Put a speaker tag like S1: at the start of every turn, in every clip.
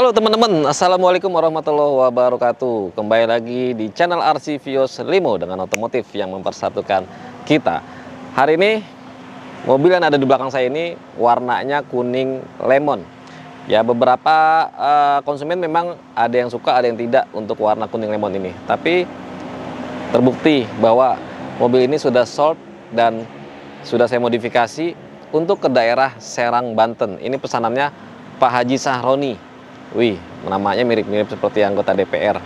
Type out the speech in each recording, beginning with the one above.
S1: Halo teman-teman, Assalamualaikum warahmatullahi wabarakatuh. Kembali lagi di channel RC Vios Limo dengan otomotif yang mempersatukan kita. Hari ini mobil yang ada di belakang saya ini warnanya kuning lemon. Ya, beberapa konsumen memang ada yang suka, ada yang tidak untuk warna kuning lemon ini. Tapi terbukti bahwa mobil ini sudah sold dan sudah saya modifikasi untuk ke daerah Serang, Banten. Ini pesanannya Pak Haji Sahroni. Wih, namanya mirip-mirip seperti anggota DPR,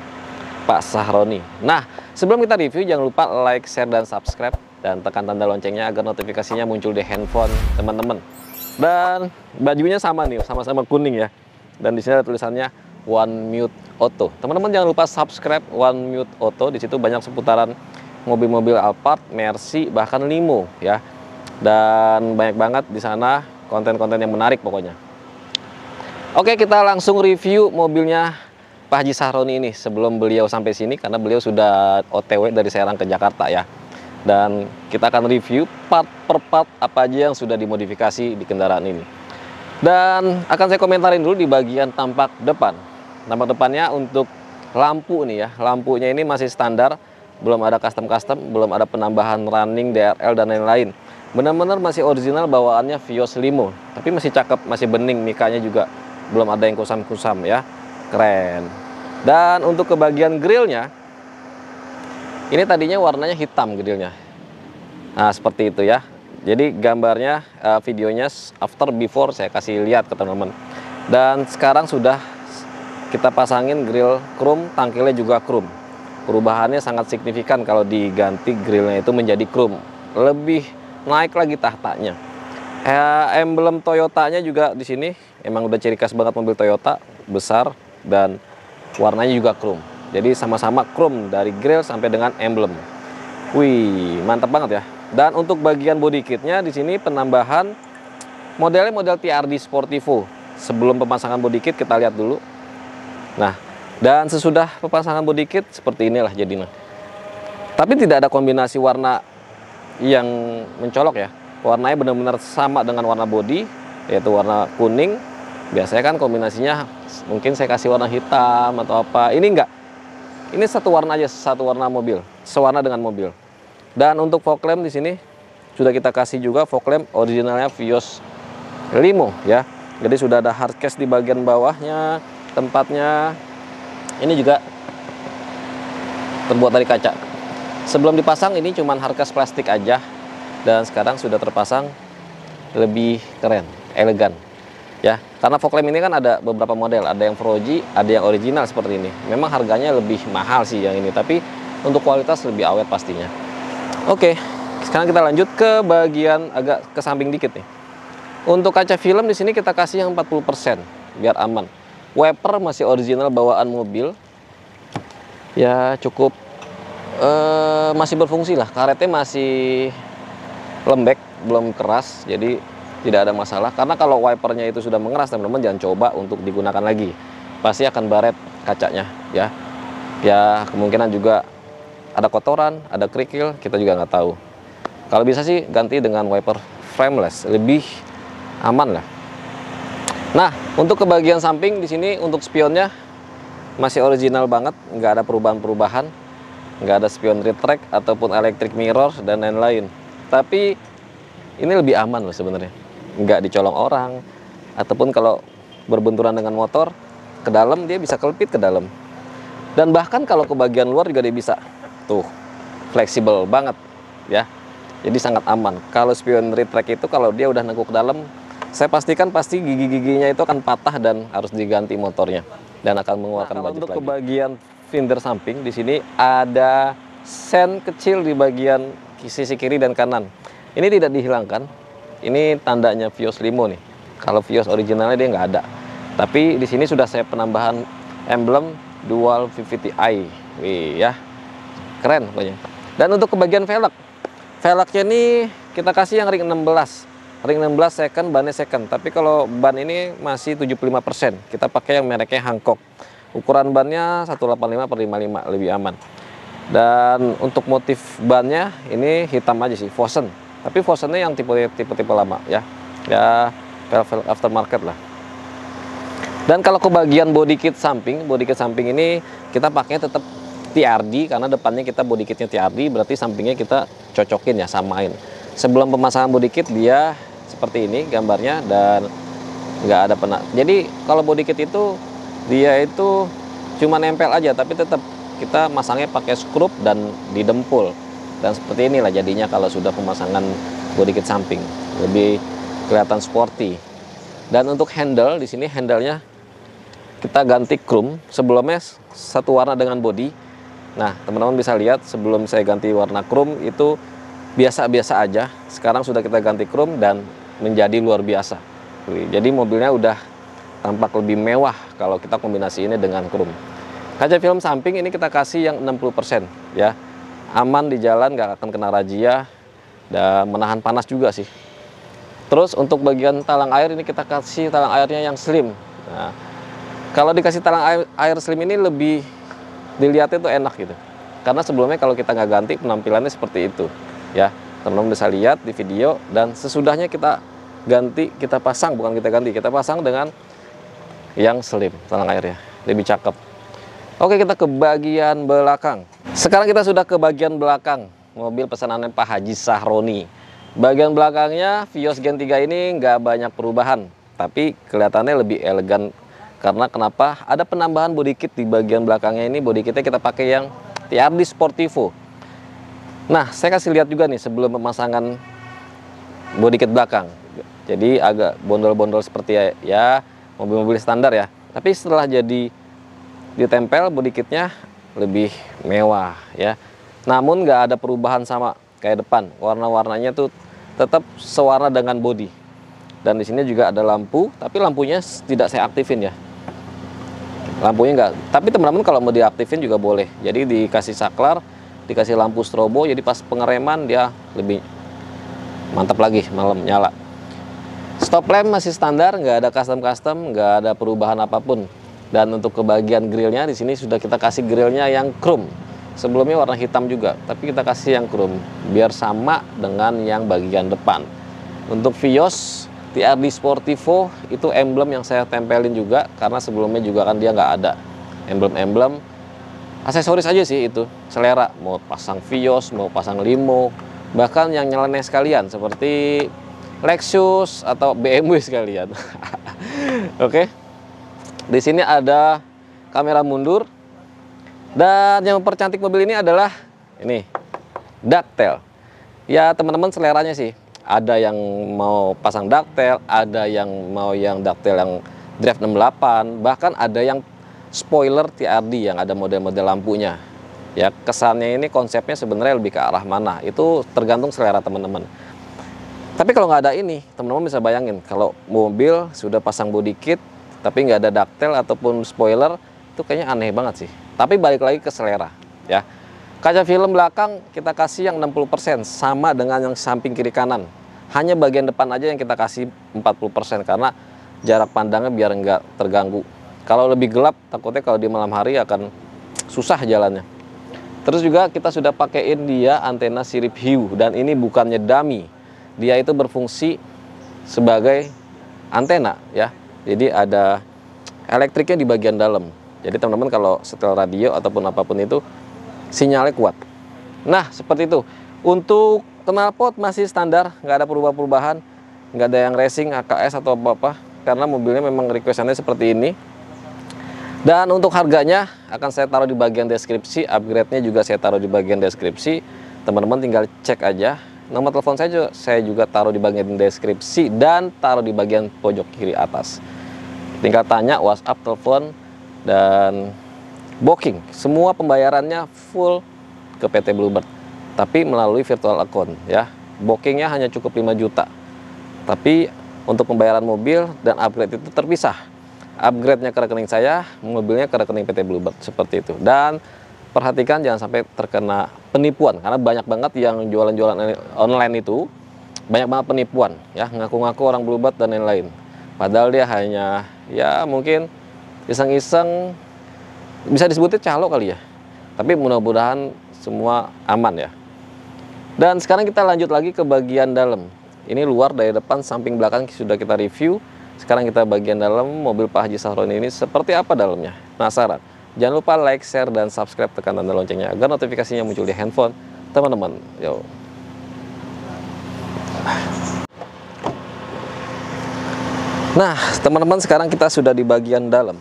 S1: Pak Sahroni. Nah, sebelum kita review, jangan lupa like, share, dan subscribe. Dan tekan tanda loncengnya agar notifikasinya muncul di handphone teman-teman. Dan bajunya sama nih, sama-sama kuning ya. Dan di sini ada tulisannya One Mute Auto. Teman-teman jangan lupa subscribe One Mute Auto. Di situ banyak seputaran mobil-mobil Alphard, Mercy, bahkan Limo ya. Dan banyak banget di sana konten-konten yang menarik pokoknya. Oke, kita langsung review mobilnya Pak Haji Sahroni ini sebelum beliau sampai sini, karena beliau sudah OTW dari Serang ke Jakarta ya. Dan kita akan review part per part apa aja yang sudah dimodifikasi di kendaraan ini. Dan akan saya komentarin dulu di bagian tampak depan. Tampak depannya untuk lampu nih ya. Lampunya ini masih standar, belum ada custom-custom, belum ada penambahan running, DRL dan lain-lain. Benar-benar masih original bawaannya Vios Limo, tapi masih cakep, masih bening, mikanya juga belum ada yang kusam-kusam ya, keren. Dan untuk ke bagian grillnya, ini tadinya warnanya hitam grillnya. Nah seperti itu ya. Jadi gambarnya, videonya after before saya kasih lihat ke teman-teman. Dan sekarang sudah kita pasangin grill chrome, tangkilnya juga chrome. Perubahannya sangat signifikan kalau diganti grillnya itu menjadi chrome, lebih naik lagi tahtanya. Emblem Toyotanya juga di sini emang udah ciri khas banget mobil Toyota, besar dan warnanya juga chrome. Jadi sama-sama chrome dari grill sampai dengan emblem. Wih, mantap banget ya. Dan untuk bagian body kitnya di sini penambahan modelnya model TRD Sportivo. Sebelum pemasangan body kit kita lihat dulu. Nah, dan sesudah pemasangan body kit seperti inilah jadinya. Tapi tidak ada kombinasi warna yang mencolok ya. Warnanya benar-benar sama dengan warna body, yaitu warna kuning. Biasanya kan kombinasinya mungkin saya kasih warna hitam atau apa. Ini enggak. Ini satu warna aja, satu warna mobil, sewarna dengan mobil. Dan untuk fog lamp di sini sudah kita kasih juga fog lamp originalnya Vios Limo ya. Jadi sudah ada hardcase di bagian bawahnya, tempatnya. Ini juga terbuat dari kaca. Sebelum dipasang ini cuman hardcase plastik aja. Dan sekarang sudah terpasang, lebih keren, elegan ya. Karena fog lamp ini kan ada beberapa model, ada yang Fuji, ada yang original seperti ini. Memang harganya lebih mahal sih yang ini, tapi untuk kualitas lebih awet pastinya. Oke, sekarang kita lanjut ke bagian agak ke samping dikit nih. Untuk kaca film di sini kita kasih yang 40% biar aman. Wiper masih original bawaan mobil. Ya cukup masih berfungsi lah. Karetnya masih lembek, belum keras, jadi tidak ada masalah. Karena kalau wipernya itu sudah mengeras, teman-teman jangan coba untuk digunakan lagi, pasti akan baret kacanya ya. Ya kemungkinan juga ada kotoran, ada kerikil, kita juga nggak tahu. Kalau bisa sih ganti dengan wiper frameless, lebih aman lah. Nah untuk ke bagian samping di sini untuk spionnya masih original banget, nggak ada perubahan-perubahan, nggak ada spion retract ataupun electric mirror dan lain-lain. Tapi ini lebih aman loh sebenarnya, nggak dicolong orang, ataupun kalau berbenturan dengan motor ke dalam dia bisa kelpit ke dalam. Dan bahkan kalau ke bagian luar juga dia bisa, tuh fleksibel banget ya. Jadi sangat aman. Kalau spion retract itu kalau dia udah nengkuk ke dalam, saya pastikan pasti gigi-giginya itu akan patah dan harus diganti motornya dan akan mengeluarkan budget lagi. Untuk ke bagian fender samping di sini ada sen kecil di bagian sisi kiri dan kanan. Ini tidak dihilangkan. Ini tandanya Vios Limo nih. Kalau Vios originalnya dia nggak ada. Tapi di sini sudah saya penambahan emblem Dual VVT-i. Wih ya, keren pokoknya. Dan untuk ke bagian velg, velgnya ini kita kasih yang ring 16. Ring 16 second, bannya second. Tapi kalau ban ini masih 75%. Kita pakai yang mereknya Hankook. Ukuran bannya 185/55, lebih aman. Dan untuk motif bannya ini hitam aja sih, Vossen. Tapi Vossennya yang tipe lama ya. Ya, velg aftermarket lah. Dan kalau ke bagian body kit samping ini kita pakai tetap TRD karena depannya kita body kitnya TRD, berarti sampingnya kita cocokin ya, samain. Sebelum pemasangan body kit dia seperti ini gambarnya dan nggak ada pena. Jadi kalau body kit itu dia itu cuma nempel aja, tapi tetap kita masangnya pakai skrup dan didempul. Dan seperti inilah jadinya kalau sudah pemasangan body kit samping, lebih kelihatan sporty. Dan untuk handle di sini handle-nya kita ganti chrome, sebelumnya satu warna dengan body. Nah, teman-teman bisa lihat sebelum saya ganti warna chrome itu biasa-biasa aja. Sekarang sudah kita ganti chrome dan menjadi luar biasa. Jadi mobilnya udah tampak lebih mewah kalau kita kombinasi ini dengan chrome. Kaca film samping ini kita kasih yang 60% ya. Aman di jalan, nggak akan kena razia dan menahan panas juga sih. Terus untuk bagian talang air ini kita kasih talang airnya yang slim. Nah, kalau dikasih talang air slim ini lebih dilihatnya tuh enak gitu. Karena sebelumnya kalau kita nggak ganti penampilannya seperti itu ya. Teman-teman bisa lihat di video dan sesudahnya kita ganti, kita pasang, bukan kita ganti, kita pasang dengan yang slim talang airnya, lebih cakep. Oke, kita ke bagian belakang. Sekarang kita sudah ke bagian belakang mobil pesanannya Pak Haji Sahroni. Bagian belakangnya Vios Gen 3 ini nggak banyak perubahan, tapi kelihatannya lebih elegan. Karena kenapa? Ada penambahan body kit di bagian belakangnya ini. Body kitnya kita pakai yang TRD Sportivo. Nah, saya kasih lihat juga nih sebelum pemasangan body kit belakang. Jadi agak bondol-bondol seperti ya mobil-mobil standar ya. Tapi setelah jadi ditempel body kitnya lebih mewah ya. Namun nggak ada perubahan sama kayak depan. Warna-warnanya tuh tetap sewarna dengan body. Dan di sini juga ada lampu, tapi lampunya tidak saya aktifin ya. Lampunya enggak. Tapi teman-teman kalau mau diaktifin juga boleh. Jadi dikasih saklar, dikasih lampu strobo, jadi pas pengereman dia lebih mantap lagi, malam nyala. Stop lamp masih standar, nggak ada custom-custom, nggak ada perubahan apapun. Dan untuk ke bagian grillnya di sini sudah kita kasih grillnya yang chrome. Sebelumnya warna hitam juga, tapi kita kasih yang chrome biar sama dengan yang bagian depan. Untuk Vios TRD Sportivo itu emblem yang saya tempelin juga karena sebelumnya juga kan dia nggak ada emblem-emblem. Aksesoris aja sih itu, selera mau pasang Vios, mau pasang limo, bahkan yang nyeleneh sekalian seperti Lexus atau BMW sekalian. Oke. Di sini ada kamera mundur. Dan yang mempercantik mobil ini adalah ini, ducktail. Ya teman-teman seleranya sih. Ada yang mau pasang ducktail, ada yang mau yang ducktail yang drive 68, bahkan ada yang spoiler TRD yang ada model-model lampunya. Ya kesannya ini konsepnya sebenarnya lebih ke arah mana, itu tergantung selera teman-teman. Tapi kalau nggak ada ini, teman-teman bisa bayangin kalau mobil sudah pasang body kit tapi nggak ada ducktail ataupun spoiler, itu kayaknya aneh banget sih. Tapi balik lagi ke selera ya. Kaca film belakang kita kasih yang 60% sama dengan yang samping kiri kanan. Hanya bagian depan aja yang kita kasih 40% karena jarak pandangnya biar nggak terganggu. Kalau lebih gelap takutnya kalau di malam hari akan susah jalannya. Terus juga kita sudah pakaiin dia antena sirip hiu dan ini bukannya dummy. Dia itu berfungsi sebagai antena ya. Jadi ada elektriknya di bagian dalam. Jadi teman-teman kalau setel radio ataupun apapun itu sinyalnya kuat. Nah seperti itu. Untuk knalpot masih standar, nggak ada perubahan-perubahan, nggak ada yang racing, AKS atau apa-apa. Karena mobilnya memang requestannya seperti ini. Dan untuk harganya akan saya taruh di bagian deskripsi, upgrade-nya juga saya taruh di bagian deskripsi. Teman-teman tinggal cek aja. Nomor telepon saya juga taruh di bagian deskripsi dan taruh di bagian pojok kiri atas. Tinggal tanya, WhatsApp, telepon, dan booking. Semua pembayarannya full ke PT Bluebird, tapi melalui virtual account ya. Bookingnya hanya cukup 5 juta. Tapi untuk pembayaran mobil dan upgrade itu terpisah. Upgrade-nya ke rekening saya, mobilnya ke rekening PT Bluebird seperti itu. Dan perhatikan jangan sampai terkena penipuan karena banyak banget yang jualan-jualan online itu banyak banget penipuan ya, ngaku-ngaku orang Bluebird dan lain-lain. Padahal dia hanya ya mungkin iseng-iseng, bisa disebutnya calo kali ya. Tapi mudah-mudahan semua aman ya. Dan sekarang kita lanjut lagi ke bagian dalam. Ini luar dari depan, samping belakang sudah kita review. Sekarang kita bagian dalam mobil Pak Haji Sahroni ini seperti apa dalamnya. Penasaran? Jangan lupa like, share, dan subscribe, tekan tanda loncengnya agar notifikasinya muncul di handphone teman-teman. Yo. Nah, teman-teman, sekarang kita sudah di bagian dalam.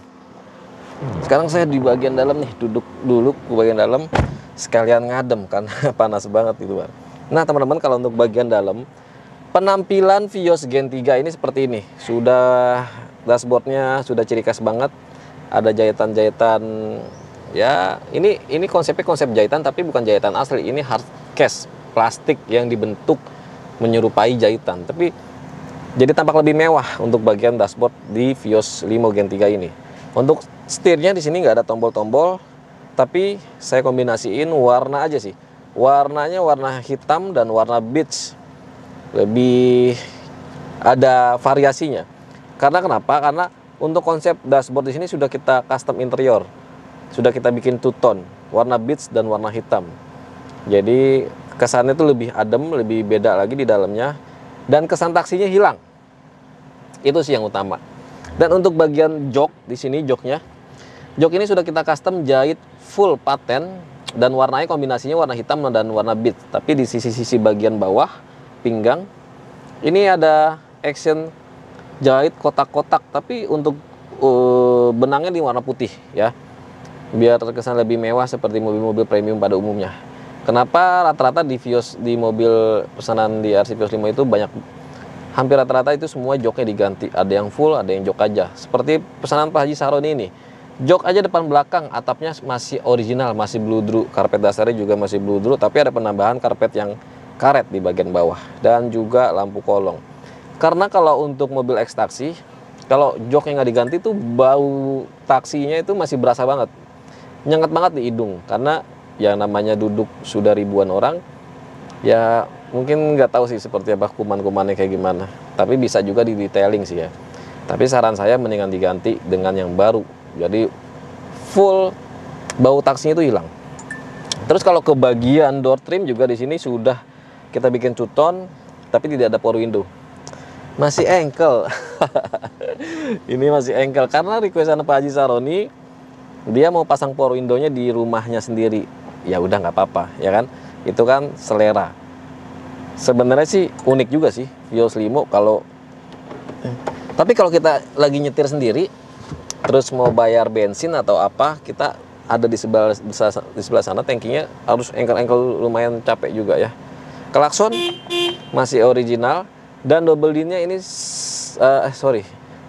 S1: Sekarang saya di bagian dalam nih, duduk dulu ke bagian dalam, sekalian ngadem kan, panas banget di luar. Nah, teman-teman, kalau untuk bagian dalam, penampilan Vios Gen 3 ini seperti ini. Sudah dashboardnya sudah ciri khas banget. Ada jahitan-jahitan, ya ini konsepnya konsep jahitan tapi bukan jahitan asli. Ini hard case, plastik yang dibentuk menyerupai jahitan. Tapi jadi tampak lebih mewah untuk bagian dashboard di Vios Limo Gen 3 ini. Untuk setirnya di sini nggak ada tombol-tombol, tapi saya kombinasiin warna aja sih. Warnanya warna hitam dan warna beige. Lebih ada variasinya. Karena kenapa? Karena untuk konsep dashboard di sini sudah kita custom interior. Sudah kita bikin two tone, warna beige dan warna hitam. Jadi kesannya itu lebih adem, lebih beda lagi di dalamnya, dan kesan taksinya hilang. Itu sih yang utama. Dan untuk bagian jok di sini, jok ini sudah kita custom jahit full paten, dan warnanya kombinasinya warna hitam dan warna beige. Tapi di sisi-sisi bagian bawah pinggang ini ada action jahit kotak-kotak, tapi untuk benangnya di warna putih ya, biar terkesan lebih mewah seperti mobil-mobil premium pada umumnya. Kenapa rata-rata di Vios, di mobil pesanan di RC Vios Limo itu banyak, hampir rata-rata itu semua joknya diganti, ada yang full, ada yang jok aja. Seperti pesanan Pak Haji Sahroni ini, jok aja depan belakang, atapnya masih original, masih bludru, karpet dasarnya juga masih bludru, tapi ada penambahan karpet yang karet di bagian bawah dan juga lampu kolong. Karena kalau untuk mobil X taksi, kalau joknya nggak diganti tuh bau taksinya itu masih berasa banget, nyengat banget di hidung. Karena yang namanya duduk sudah ribuan orang, ya mungkin nggak tahu sih seperti apa kuman-kumannya kayak gimana. Tapi bisa juga di detailing sih ya. Tapi saran saya mendingan diganti dengan yang baru. Jadi full bau taksinya itu hilang. Terus kalau ke bagian door trim juga di sini sudah kita bikin two tone, tapi tidak ada power window. Masih engkel. Ini masih engkel karena requestan Pak Haji Sahroni, dia mau pasang power window-nya di rumahnya sendiri. Ya udah nggak apa-apa, ya kan? Itu kan selera. Sebenarnya sih unik juga sih Vios Limo kalau, tapi kalau kita lagi nyetir sendiri terus mau bayar bensin atau apa, kita ada di sebelah sana tangkinya harus engkel-engkel, lumayan capek juga ya. Klakson masih original. Dan double din-nya ini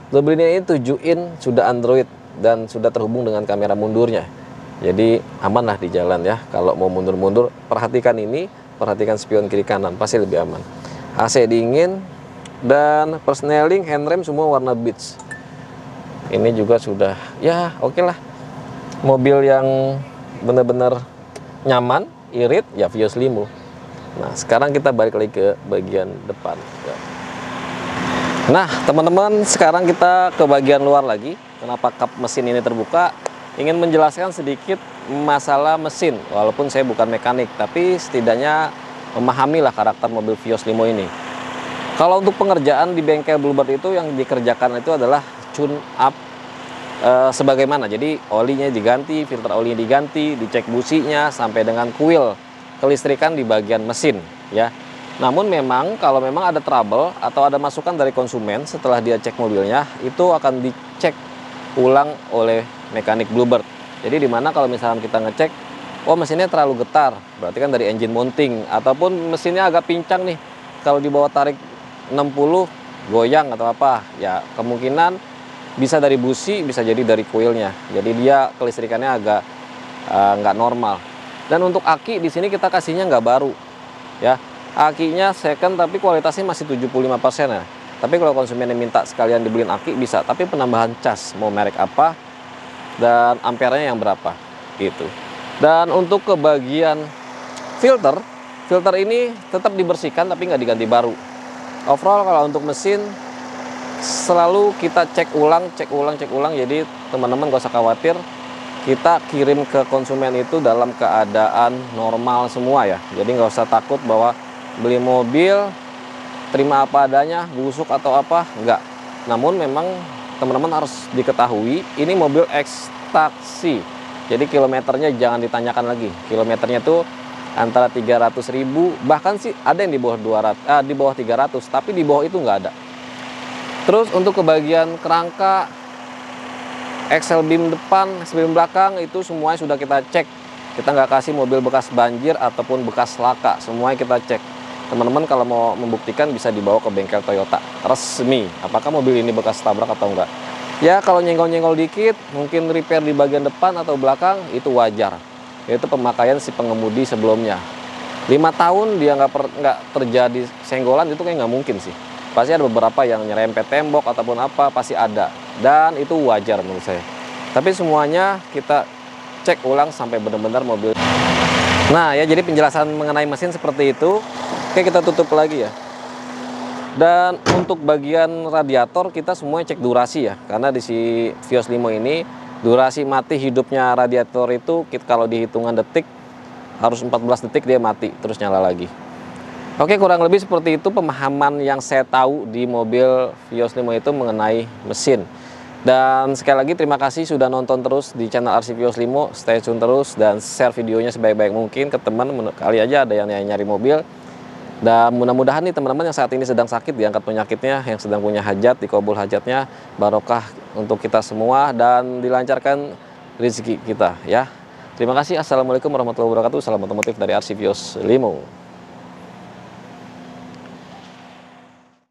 S1: double din-nya ini 7-in, sudah Android dan sudah terhubung dengan kamera mundurnya. Jadi aman lah di jalan ya. Kalau mau mundur-mundur, perhatikan ini, perhatikan spion kiri kanan, pasti lebih aman. AC dingin dan persneling, handrem semua warna beige. Ini juga sudah ya oke lah. Mobil yang benar-benar nyaman, irit ya Vios Limo. Nah, sekarang kita balik lagi ke bagian depan. Nah, teman-teman, sekarang kita ke bagian luar lagi. Kenapa kap mesin ini terbuka? Ingin menjelaskan sedikit masalah mesin. Walaupun saya bukan mekanik, tapi setidaknya memahami lah karakter mobil Vios Limo ini. Kalau untuk pengerjaan di bengkel Bluebird itu yang dikerjakan itu adalah tune up sebagaimana. Jadi olinya diganti, filter olinya diganti, dicek businya sampai dengan kuil kelistrikan di bagian mesin ya. Namun memang kalau memang ada trouble atau ada masukan dari konsumen setelah dia cek mobilnya, itu akan dicek ulang oleh mekanik Bluebird. Jadi dimana kalau misalnya kita ngecek, oh mesinnya terlalu getar, berarti kan dari engine mounting, ataupun mesinnya agak pincang nih, kalau dibawa tarik 60 goyang atau apa, ya kemungkinan bisa dari busi, bisa jadi dari kuilnya. Jadi dia kelistrikannya agak nggak normal. Dan untuk aki di sini kita kasihnya nggak baru, ya. Akinya second tapi kualitasnya masih 75% ya. Tapi kalau konsumennya minta sekalian dibeliin aki bisa, tapi penambahan cas mau merek apa dan ampernya yang berapa gitu. Dan untuk ke bagian filter ini tetap dibersihkan tapi nggak diganti baru. Overall kalau untuk mesin selalu kita cek ulang. Jadi teman-teman gak usah khawatir, kita kirim ke konsumen itu dalam keadaan normal semua ya. Jadi nggak usah takut bahwa beli mobil terima apa adanya, busuk atau apa, enggak. namun memang teman-teman harus diketahui ini mobil ekstaksi. Jadi kilometernya jangan ditanyakan lagi. Kilometernya tuh antara 300.000, bahkan sih ada yang di bawah 200, di bawah 300, tapi di bawah itu nggak ada. Terus untuk ke bagian kerangka, axle beam depan, axle beam belakang itu semuanya sudah kita cek. Kita nggak kasih mobil bekas banjir ataupun bekas laka, semuanya kita cek. Teman-teman kalau mau membuktikan bisa dibawa ke bengkel Toyota resmi, apakah mobil ini bekas tabrak atau enggak. Ya kalau nyenggol-nyenggol dikit, mungkin repair di bagian depan atau belakang, itu wajar. Itu pemakaian si pengemudi sebelumnya. 5 tahun dia nggak terjadi senggolan, itu kayak nggak mungkin sih. Pasti ada beberapa yang nyerempet tembok ataupun apa, pasti ada. Dan itu wajar menurut saya. Tapi semuanya kita cek ulang sampai benar-benar mobil. Nah ya, jadi penjelasan mengenai mesin seperti itu. Oke, kita tutup lagi ya. Dan untuk bagian radiator kita semuanya cek durasi ya, karena di si Vios Limo ini durasi mati hidupnya radiator itu kalau dihitungan detik harus 14 detik dia mati terus nyala lagi. Oke, kurang lebih seperti itu pemahaman yang saya tahu di mobil Vios Limo itu mengenai mesin. Dan sekali lagi terima kasih sudah nonton terus di channel RC Vios Limo. Stay tune terus dan share videonya sebaik-baik mungkin ke teman, kali aja ada yang nyari mobil. Dan mudah-mudahan nih teman-teman yang saat ini sedang sakit, diangkat penyakitnya, yang sedang punya hajat, dikabul hajatnya, barokah untuk kita semua dan dilancarkan rezeki kita ya. Terima kasih. Assalamualaikum warahmatullahi wabarakatuh. Salam otomotif dari RC Vios Limo.